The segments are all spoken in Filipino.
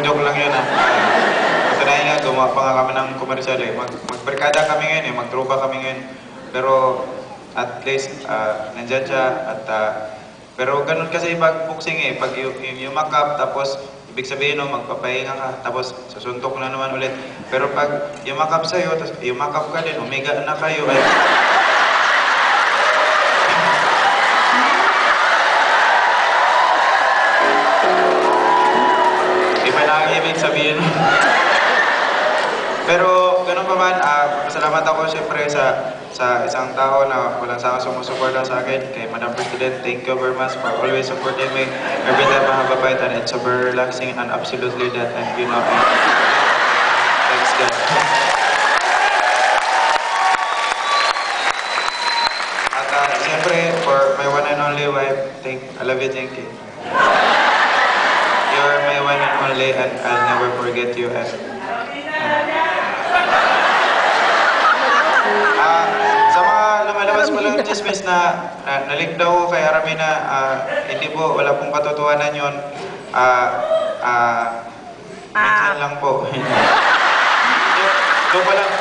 joke lang yun. Katunayan nga, gumawa pa nga kami ng komersyal eh. Magbarkada kami ngayon eh, magtrupa kami ngayon. Pero at least nandyan siya at pero ganun kasi pag boxing eh, pag yumakap tapos ibig sabihin no, magpapahinga ka tapos susuntok na naman ulit. Pero pag yumakap sa'yo, tapos yumakap ka din, umiga na kayo ay iba na ang ibig sabihin. Pero ganun pa man, pasalamat ako siyempre sa isang tao na walang sama sumusuporta sa akin, kay Madam President. Thank you very much for always supporting me every time I have a fight, and it's super relaxing and absolutely that, and you know, thanks God. At siyempre, for my one and only wife, I love you, thank you. You're my one and only, and I'll never forget you. And sa mga lumalabas po lang chismis na nalik daw kay Arami na hindi po, wala pong katotohanan yun. Minsan lang po. Doon pa lang.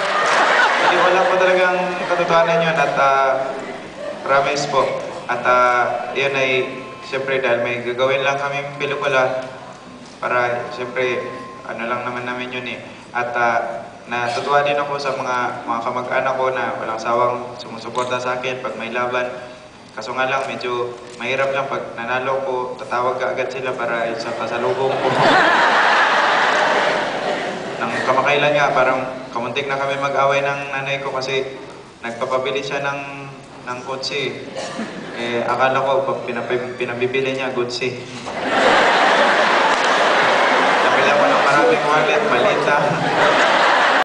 Hindi wala po talagang katotohanan yun at promise po. At yun ay siyempre dahil may gagawin lang kami pelikula para siyempre ano lang naman namin yun eh. At natutuwa din ako sa mga kamag-anak ko na walang sawang sumusuporta sa akin pag may laban. Kaso nga lang, medyo mahirap lang pag nanalo ko, tatawag ka agad sila para sa pasalubong ko. Nang kamakailan nga, parang kamuntik na kami mag-away ng nanay ko kasi nagpapabili siya ng kotse. Eh, akala ko, pag pinabibili niya, kotse. Nabili ako ng maraming wallet, malita.